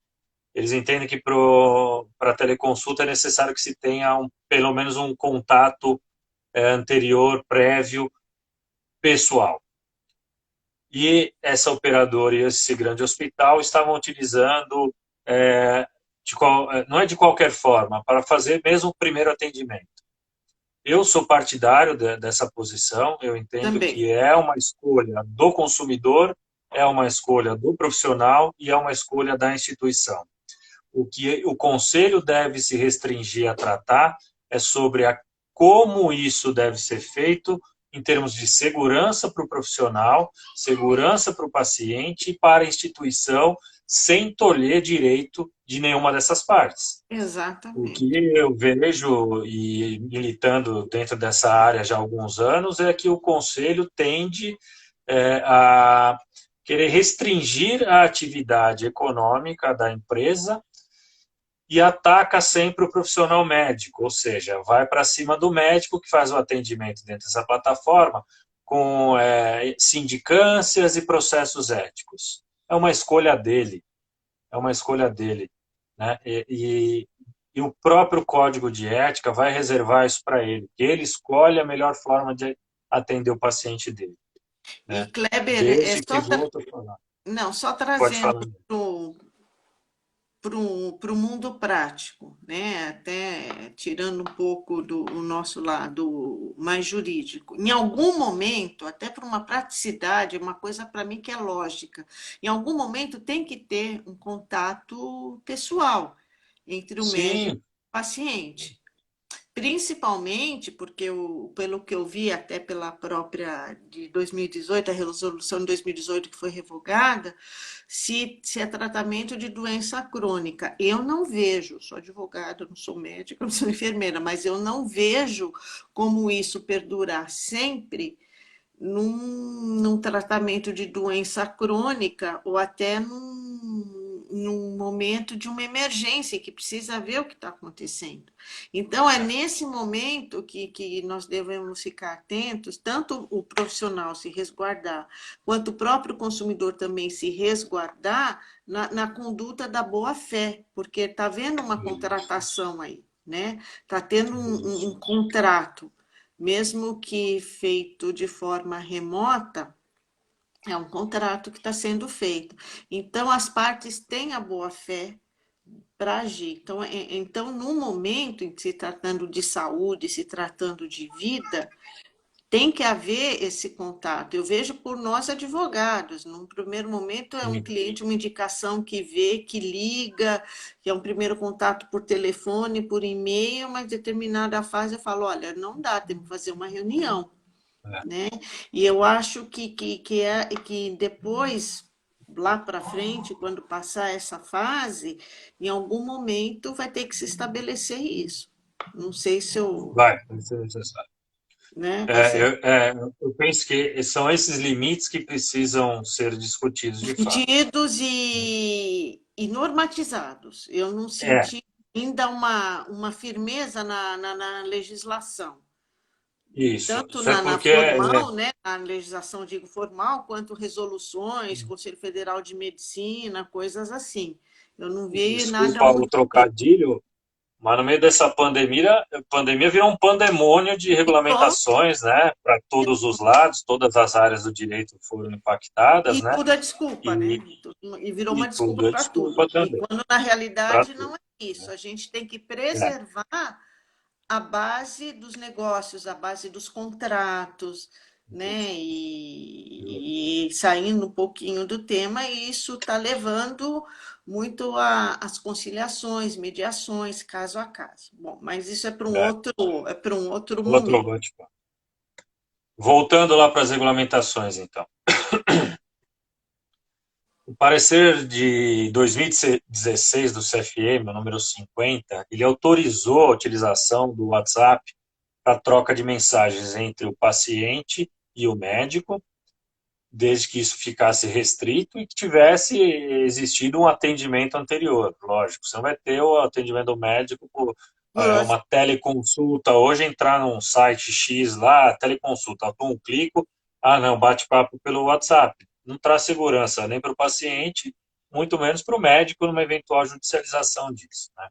eles entendem que para teleconsulta é necessário que se tenha pelo menos um contato anterior, prévio, pessoal. E essa operadora e esse grande hospital estavam utilizando, não é de qualquer forma, para fazer mesmo o primeiro atendimento. Eu sou partidário dessa posição, eu entendo Também. que é uma escolha do consumidor, é uma escolha do profissional e é uma escolha da instituição. O que o conselho deve se restringir a tratar é sobre como isso deve ser feito em termos de segurança para o profissional, segurança para o paciente e para a instituição, sem tolher direito de nenhuma dessas partes. O que Exatamente. eu vejo e militando dentro dessa área já há alguns anos é que o conselho tende a querer restringir a atividade econômica da empresa e ataca sempre o profissional médico, ou seja, vai para cima do médico que faz o atendimento dentro dessa plataforma com sindicâncias e processos éticos. É uma escolha dele, é uma escolha dele, né? E o próprio código de ética vai reservar isso para ele, que ele escolhe a melhor forma de atender o paciente dele, E né? Kleber, Desde que volta a falar. não, só Pode trazendo falar. para o mundo prático, né? Até tirando um pouco do o nosso lado mais jurídico. Em algum momento, até por uma praticidade, uma coisa para mim que é lógica, em algum momento tem que ter um contato pessoal entre o médico Sim, e o paciente. Principalmente porque, pelo que eu vi, até pela própria de 2018, a resolução de 2018 que foi revogada, se é tratamento de doença crônica. Eu não vejo, sou advogada, não sou médica, não sou enfermeira, mas eu não vejo como isso perdurar sempre num tratamento de doença crônica ou até num momento de uma emergência que precisa ver o que está acontecendo. Então, é nesse momento que nós devemos ficar atentos, tanto o profissional se resguardar, quanto o próprio consumidor também se resguardar na conduta da boa-fé, porque está havendo uma isso, contratação aí, né? Está tendo um isso. contrato mesmo que feito de forma remota, é um contrato que está sendo feito. Então, as partes têm a boa-fé para agir. Então, no momento em que se tratando de saúde, se tratando de vida, tem que haver esse contato. Eu vejo por nós advogados. Num primeiro momento é um Sim, cliente, uma indicação que vê, que liga, que é um primeiro contato por telefone, por e-mail, mas determinada fase eu falo, olha, não dá, temos que fazer uma reunião, é. né? E eu acho que depois, lá para frente, quando passar essa fase, em algum momento vai ter que se estabelecer isso. Não sei se eu, Vai ser necessário. né, vai ser Eu penso que são esses limites que precisam ser discutidos de fato. discutidos e normatizados. Eu não É, senti ainda uma firmeza na legislação, isso. tanto É na porque formal, né, na legislação, digo formal, quanto resoluções, Conselho Federal de Medicina, coisas assim. Eu não vi nada desculpa o muito claro. trocadilho, mas no meio dessa pandemia virou um pandemônio de Então, regulamentações, né? Para todos os lados, todas as áreas do direito foram impactadas, e né? tudo é desculpa, E, né? E virou uma e desculpa tudo é para tudo. desculpa E também, quando na para realidade não tudo. é isso. Né? A gente tem que É, preservar a base dos negócios, a base dos contratos, né? E saindo um pouquinho do tema, isso está levando muito às conciliações, mediações, caso a caso. Bom, mas isso é. é para um outro Outro momento. bate-papo. Voltando lá para as regulamentações, então. O parecer de 2016 do CFM, o número 50, ele autorizou a utilização do WhatsApp para troca de mensagens entre o paciente e o médico, desde que isso ficasse restrito e que tivesse existido um atendimento anterior. Lógico, você não vai ter o atendimento do médico por uma teleconsulta. Hoje, entrar num site X lá, teleconsulta, um clico, não, bate-papo pelo WhatsApp. Não traz segurança nem para o paciente, muito menos para o médico numa eventual judicialização disso. Né?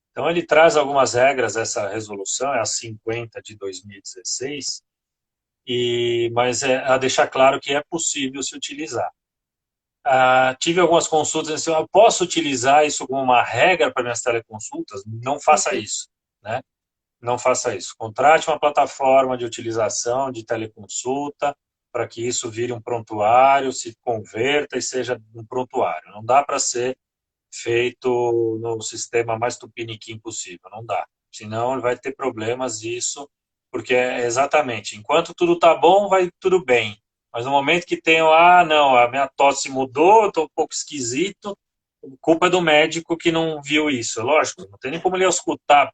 Então, ele traz algumas regras, essa resolução, é a 50 de 2016, mas a deixar claro que é possível se utilizar. Tive algumas consultas assim, eu posso utilizar isso como uma regra para minhas teleconsultas? Não faça isso, né? não faça isso. Contrate uma plataforma de utilização de teleconsulta para que isso vire um prontuário, se converta e seja um prontuário. Não dá para ser feito no sistema mais tupiniquim possível, não dá. Senão ele vai ter problemas isso, porque é exatamente, enquanto tudo está bom, vai tudo bem. Mas no momento que tem, não, a minha tosse mudou, estou um pouco esquisito, culpa é do médico que não viu isso. Lógico, não tem nem como ele escutar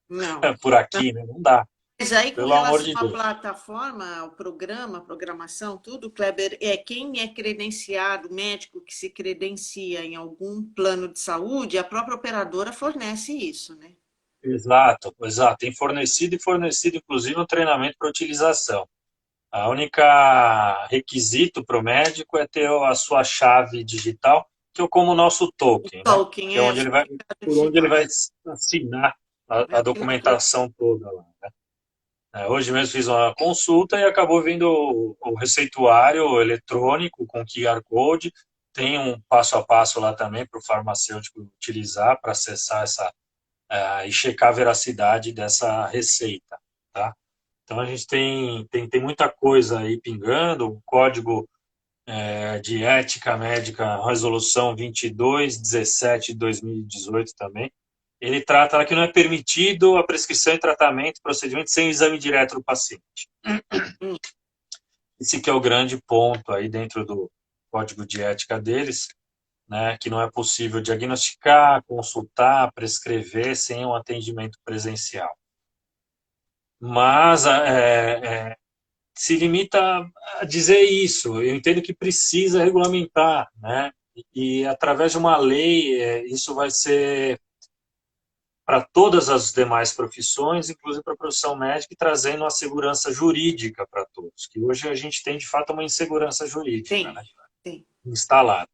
Não. por aqui, né? Não dá, Mas aí, com pelo amor relação de à Deus. plataforma, ao programa, programação, tudo, Kleber, é quem é credenciado, médico que se credencia em algum plano de saúde, a própria operadora fornece isso, né? Exato, exato. Tem fornecido e fornecido, inclusive, um treinamento para utilização. A única requisito para o médico é ter a sua chave digital, que é como o nosso token, né? Tolkien Que é é onde ele vai, certificado por onde ele digital, vai assinar a assinatura. documentação toda lá, né? Hoje mesmo fiz uma consulta e acabou vindo o receituário eletrônico com QR Code. Tem um passo a passo lá também para o farmacêutico utilizar para acessar e checar a veracidade dessa receita, tá? Então a gente tem muita coisa aí pingando, o código de ética médica, resolução 2217 de 2018 também. Ele trata que não é permitido a prescrição e tratamento, procedimento sem exame direto do paciente. Hum, Esse que é o grande ponto aí dentro do código de ética deles, né, que não é possível diagnosticar, consultar, prescrever sem um atendimento presencial. Mas se limita a dizer isso. Eu entendo que precisa regulamentar, né? E através de uma lei, isso vai ser para todas as demais profissões, inclusive para a profissão médica, e trazendo uma segurança jurídica para todos, que hoje a gente tem, de fato, uma insegurança jurídica, tem, né, tem. instalada.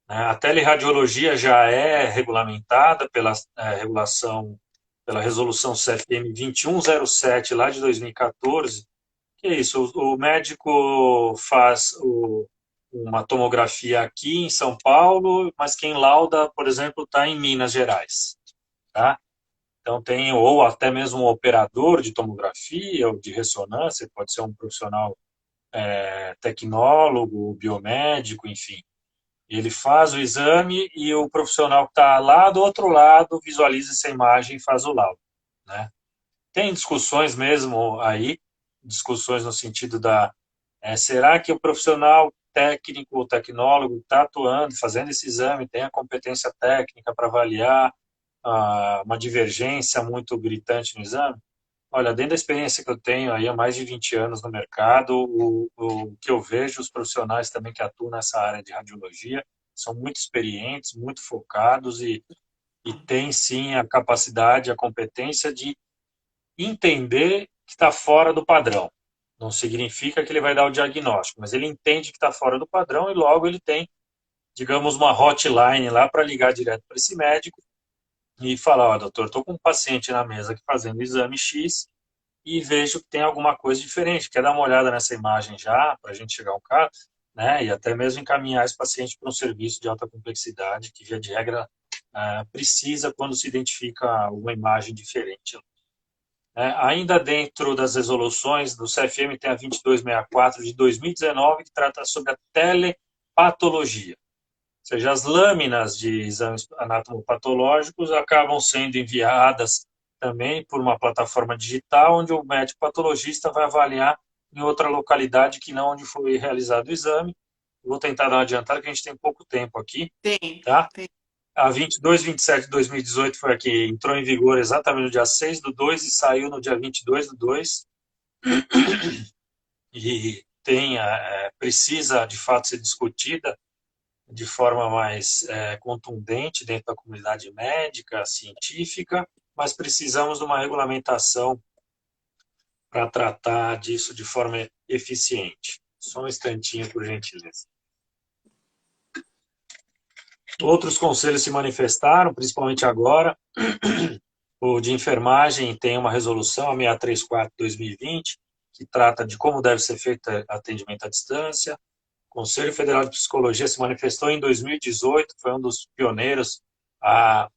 A teleradiologia já é regulamentada pela regulação, pela resolução CFM 2107, lá de 2014, que é isso, o médico faz uma tomografia aqui em São Paulo, mas quem lauda, por exemplo, está em Minas Gerais, tá? Então tem, ou até mesmo um operador de tomografia ou de ressonância, pode ser um profissional tecnólogo, biomédico, enfim. Ele faz o exame e o profissional que está lá do outro lado visualiza essa imagem e faz o laudo, né? Tem discussões mesmo aí, discussões no sentido será que o profissional técnico ou tecnólogo está atuando, fazendo esse exame, tem a competência técnica para avaliar uma divergência muito gritante no exame? Olha, dentro da experiência que eu tenho aí há mais de 20 anos no mercado, o que eu vejo, os profissionais também que atuam nessa área de radiologia, são muito experientes, muito focados e têm sim a capacidade, a competência de entender que está fora do padrão. Não significa que ele vai dar o diagnóstico, mas ele entende que está fora do padrão e logo ele tem, digamos, uma hotline lá para ligar direto para esse médico e falar: ó, doutor, estou com um paciente na mesa aqui fazendo o exame X e vejo que tem alguma coisa diferente. Quer dar uma olhada nessa imagem já, para a gente chegar a um caso, né? E até mesmo encaminhar esse paciente para um serviço de alta complexidade, que via de regra precisa quando se identifica uma imagem diferente. Ainda dentro das resoluções do CFM tem a 2264 de 2019, que trata sobre a telepatologia. Ou seja, as lâminas de exames anatomopatológicos acabam sendo enviadas também por uma plataforma digital, onde o médico patologista vai avaliar em outra localidade que não onde foi realizado o exame. Vou tentar dar uma adiantada, que a gente tem pouco tempo aqui, Tem, tá? tem. A 2227 de 2018 foi a que entrou em vigor exatamente no dia 6/2 e saiu no dia 22/2. E precisa, de fato, ser discutida de forma mais contundente dentro da comunidade médica, científica, mas precisamos de uma regulamentação para tratar disso de forma eficiente. Só um instantinho, por gentileza. Outros conselhos se manifestaram, principalmente agora. O de enfermagem tem uma resolução, a 634/2020, que trata de como deve ser feito atendimento à distância. O Conselho Federal de Psicologia se manifestou em 2018, foi um dos pioneiros a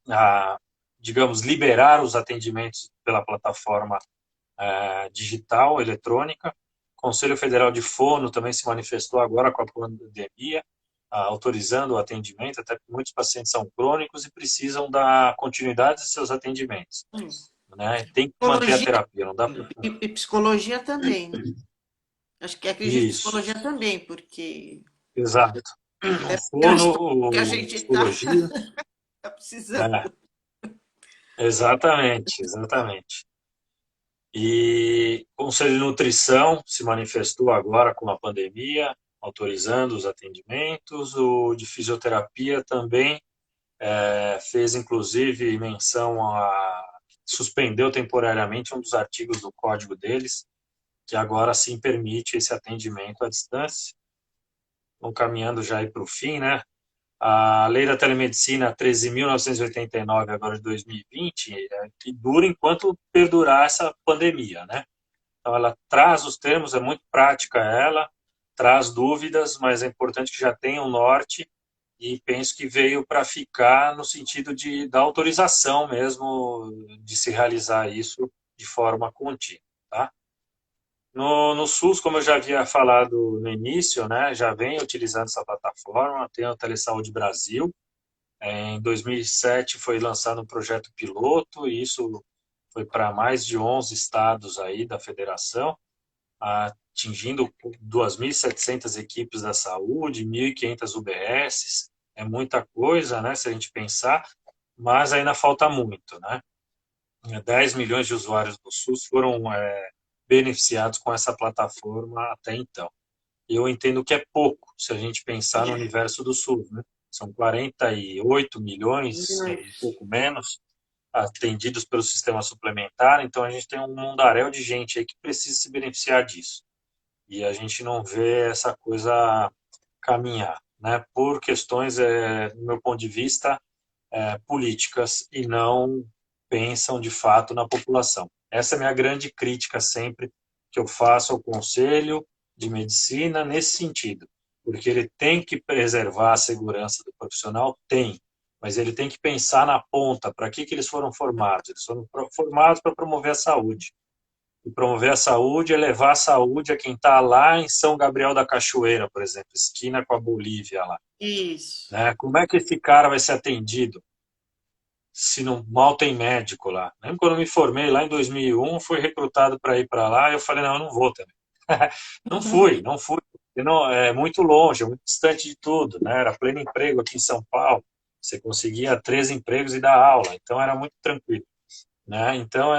digamos, liberar os atendimentos pela plataforma digital, eletrônica. O Conselho Federal de Fono também se manifestou agora com a pandemia, autorizando o atendimento, até porque muitos pacientes são crônicos e precisam da continuidade de seus atendimentos. Né? Tem que manter a Psicologia terapia, não dá para... e psicologia também, né? Acho que acredito em Isso, psicologia também, porque exato. O é a fono, história que a gente psicologia, tá precisando. é, exatamente, exatamente. E o Conselho de Nutrição se manifestou agora com a pandemia, autorizando os atendimentos. O de fisioterapia também fez, inclusive, menção a suspendeu temporariamente um dos artigos do código deles, que agora sim permite esse atendimento à distância. Estão caminhando já para o fim, né? A lei da telemedicina 13.989, agora de 2020, que dura enquanto perdurar essa pandemia, né? Então, ela traz os termos, é muito prática ela, traz dúvidas, mas é importante que já tenha um norte e penso que veio para ficar no sentido da autorização mesmo de se realizar isso de forma contínua, tá? No SUS, como eu já havia falado no início, né, já vem utilizando essa plataforma, tem o Telesaúde Brasil. Em 2007 foi lançado um projeto piloto, e isso foi para mais de 11 estados aí da federação, atingindo 2.700 equipes da saúde, 1.500 UBSs. É muita coisa, né, se a gente pensar, mas ainda falta muito, né? 10 milhões de usuários do SUS foram beneficiados com essa plataforma até então. Eu entendo que é pouco, se a gente pensar no universo do SUS, né? São 48 milhões, um pouco menos, atendidos pelo sistema suplementar, então a gente tem um mundaréu de gente aí que precisa se beneficiar disso. E a gente não vê essa coisa caminhar, né? Por questões, do meu ponto de vista, políticas, e não pensam de fato na população. Essa é a minha grande crítica sempre que eu faço ao Conselho de Medicina nesse sentido, porque ele tem que preservar a segurança do profissional, tem, mas ele tem que pensar na ponta, para que eles foram formados? Eles foram formados para promover a saúde. E promover a saúde é levar a saúde a quem está lá em São Gabriel da Cachoeira, por exemplo, esquina com a Bolívia lá. Isso. Né? Como é que esse cara vai ser atendido se não mal tem médico lá? Lembro quando eu me formei lá em 2001, fui recrutado para ir para lá, e eu falei, não, eu não vou também. Não fui, porque não, é muito longe, é muito distante de tudo, né? Era pleno emprego aqui em São Paulo, você conseguia 3 empregos e dar aula, então era muito tranquilo, né? Então,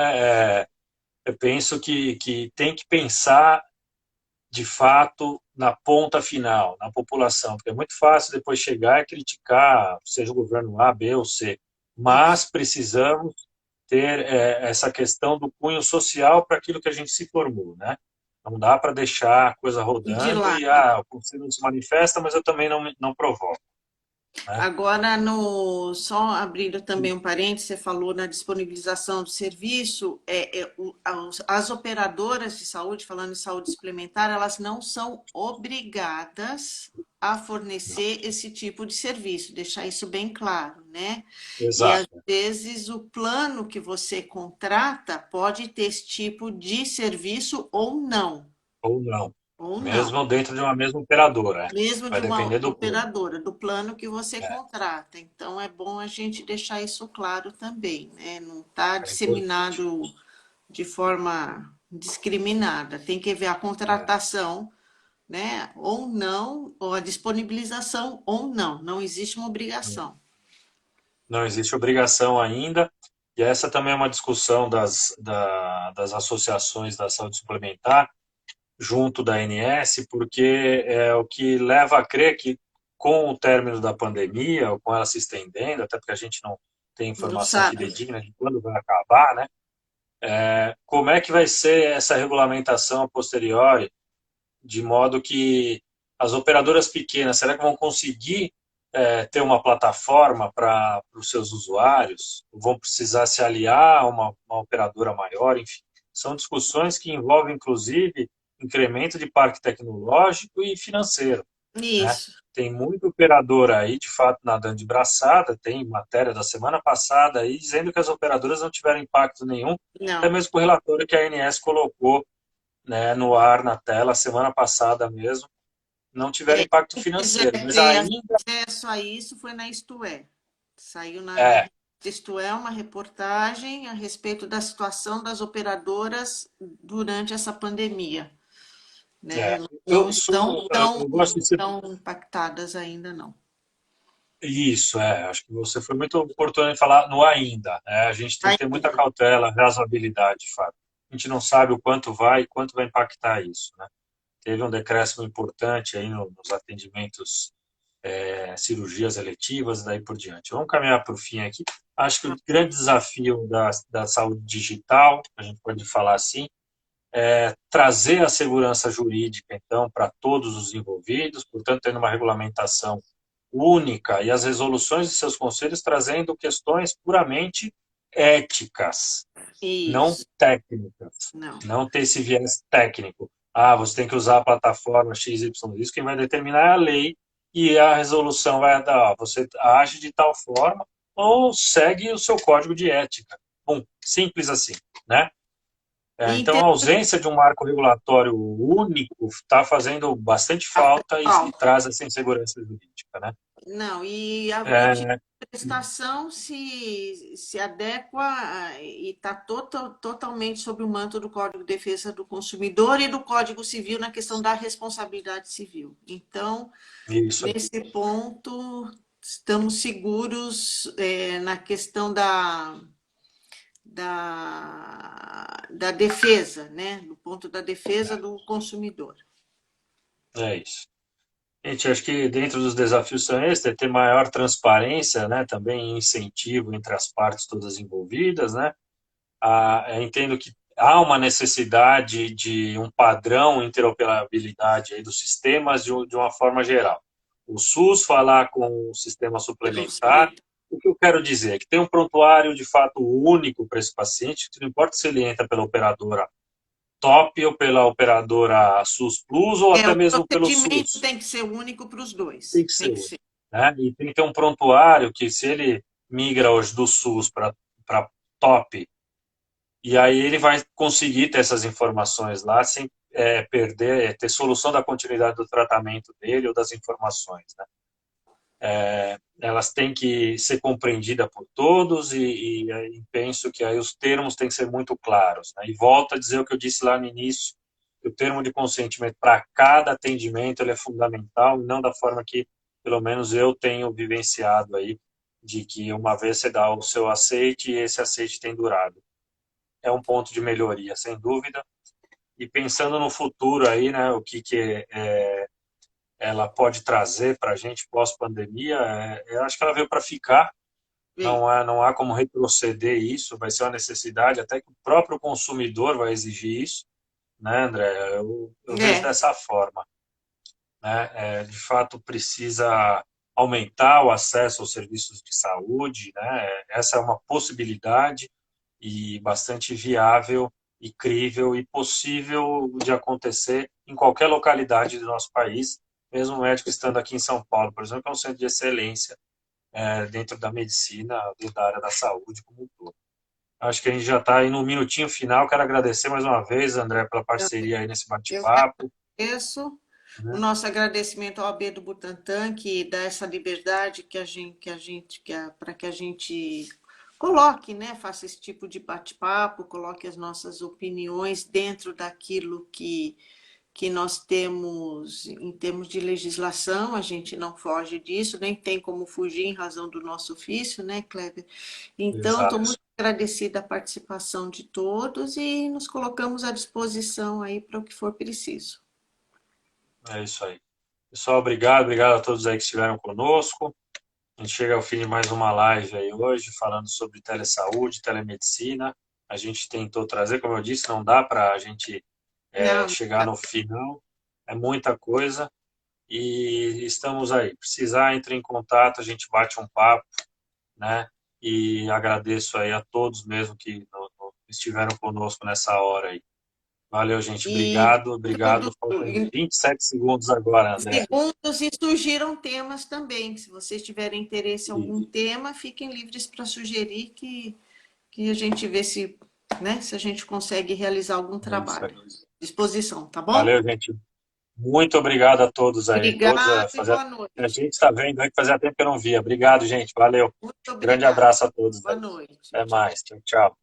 eu penso que tem que pensar, de fato, na ponta final, na população, porque é muito fácil depois chegar e criticar, seja o governo A, B ou C, Isso. mas precisamos ter essa questão do cunho social para aquilo que a gente se formou, né? Não dá para deixar a coisa E de rodando e lado. o conselho não se manifesta, mas eu também não provoco, né? Agora, só abrindo também um parênteses, você falou na disponibilização do serviço, as operadoras de saúde, falando em saúde suplementar, elas não são obrigadas a Não. fornecer esse tipo de serviço, deixar isso bem claro, né? E às Exato. vezes o plano que você contrata pode ter esse tipo de serviço Ou não. ou não. Mesmo dentro de uma mesma operadora, Mesmo vai de uma depender do plano. operadora, do plano que você É, contrata. Então, é bom a gente deixar isso claro também, né? Não está é importante. disseminado de forma discriminada. Tem que ver a É. contratação, né? Ou não, ou a disponibilização ou não. Não existe uma obrigação. Não existe obrigação ainda, e essa também é uma discussão das associações da saúde suplementar, junto da ANS, porque é o que leva a crer que, com o término da pandemia, ou com ela se estendendo, até porque a gente não tem Não informação sabe? fidedigna de quando vai acabar, né? Como é que vai ser essa regulamentação a posteriori, de modo que as operadoras pequenas, será que vão conseguir ter uma plataforma para os seus usuários? Vão precisar se aliar a uma operadora maior? Enfim, são discussões que envolvem, inclusive, incremento de parque tecnológico e financeiro. né? Isso. Tem muito operador aí, de fato, nadando de braçada. Tem matéria da semana passada aí dizendo que as operadoras não tiveram impacto nenhum, até Não. mesmo com o relatório que a ANS colocou, né, no ar, na tela, semana passada mesmo, não tiveram É, impacto quem quiser financeiro. Mas ter ainda acesso a isso foi na Isto É. Saiu na é, revista Isto É uma reportagem a respeito da situação das operadoras durante essa pandemia, né? é. Não estão Eu gosto de ser tão impactadas ainda, não. isso, acho que você foi muito oportuno em falar no ainda, né? A gente tem que ter muita Ainda. cautela, razoabilidade, de fato. A gente não sabe o quanto vai impactar isso, né? Teve um decréscimo importante aí nos atendimentos, cirurgias eletivas, daí por diante. Vamos caminhar para o fim aqui. Acho que o grande desafio da saúde digital, a gente pode falar assim, é trazer a segurança jurídica, então, para todos os envolvidos, portanto, tendo uma regulamentação única e as resoluções de seus conselhos trazendo questões puramente éticas, não Isso. técnicas, Não. não ter esse viés técnico. Ah, você tem que usar a plataforma XY. Isso quem vai determinar é a lei e a resolução vai dar, você age de tal forma ou segue o seu código de ética. Bom, simples assim, né? E em Então, a ausência de um marco regulatório único está fazendo bastante falta e falta. traz essa insegurança jurídica, né? Não, e o tipo É, de prestação se adequa e está totalmente sob o manto do Código de Defesa do Consumidor e do Código Civil na questão da responsabilidade civil. Então, isso aí. nesse ponto, estamos seguros na questão da defesa, né? Do ponto da defesa do consumidor. É isso. Gente, acho que dentro dos desafios são esses, é ter maior transparência, né? Também incentivo entre as partes todas envolvidas, né? Eu entendo que há uma necessidade de um padrão interoperabilidade aí dos sistemas de uma forma geral. O SUS falar com o sistema suplementar, Perfeito. o que eu quero dizer é que tem um prontuário de fato único para esse paciente, que não importa se ele entra pela operadora TOP ou pela operadora SUS Plus ou até O mesmo pelo procedimento SUS. tem que ser único para os Tem dois. que Tem ser que único, ser. né? E tem que ter um prontuário que se ele migra hoje do SUS para TOP, e aí ele vai conseguir ter essas informações lá sem perder, ter solução da continuidade do tratamento dele ou das informações, né? Elas têm que ser compreendidas por todos e penso que aí os termos têm que ser muito claros, né? E volto a dizer o que eu disse lá no início, que o termo de consentimento para cada atendimento ele é fundamental, não da forma que pelo menos eu tenho vivenciado aí, de que uma vez você dá o seu aceite e esse aceite tem durado. É um ponto de melhoria, sem dúvida. E pensando no futuro aí, né, o que ela pode trazer para a gente pós-pandemia, eu acho que ela veio para ficar. Bem, Não há como retroceder isso. Vai ser uma necessidade, até que o próprio consumidor vai exigir isso, né, André? Eu vejo é, dessa forma, né? De fato, precisa aumentar o acesso aos serviços de saúde, né? Essa é uma possibilidade e bastante viável e crível e possível de acontecer em qualquer localidade do nosso país, mesmo o médico estando aqui em São Paulo, por exemplo, que é um centro de excelência dentro da medicina e da área da saúde como um todo. Acho que a gente já está aí no minutinho final. Quero agradecer mais uma vez, André, pela parceria aí nesse eu que bate-papo. agradeço. O Né? nosso agradecimento ao AB do Butantan, que dá essa liberdade para que a gente coloque, né, faça esse tipo de bate-papo, coloque as nossas opiniões dentro daquilo que nós temos em termos de legislação, a gente não foge disso, nem tem como fugir em razão do nosso ofício, né, Kleber? Então, estou Exato. muito agradecida a participação de todos e nos colocamos à disposição aí para o que for preciso. É isso aí. Pessoal, obrigado a todos aí que estiveram conosco. A gente chega ao fim de mais uma live aí hoje, falando sobre telesaúde, telemedicina. A gente tentou trazer, como eu disse, não dá para a gente Não, chegar no final, é muita coisa e estamos aí. Precisar, entre em contato, a gente bate um papo, né? E agradeço aí a todos mesmo que estiveram conosco nessa hora aí. Valeu, gente. E Obrigado, obrigado. Faltam tudo, 27 segundos agora, André. segundos, e surgiram temas também. Se vocês tiverem interesse em algum E- tema, fiquem livres para sugerir que a gente vê se, né, se a gente consegue realizar algum É isso trabalho. aí. Disposição, tá bom? Valeu, gente. Muito obrigado a todos aí. Todos Obrigado e fazia, boa a noite. gente está vendo aí que fazia tempo que eu não via. Obrigado, gente. Valeu. Muito Grande obrigada. abraço a todos Boa aí. noite. Até Tchau. mais. Tchau, tchau.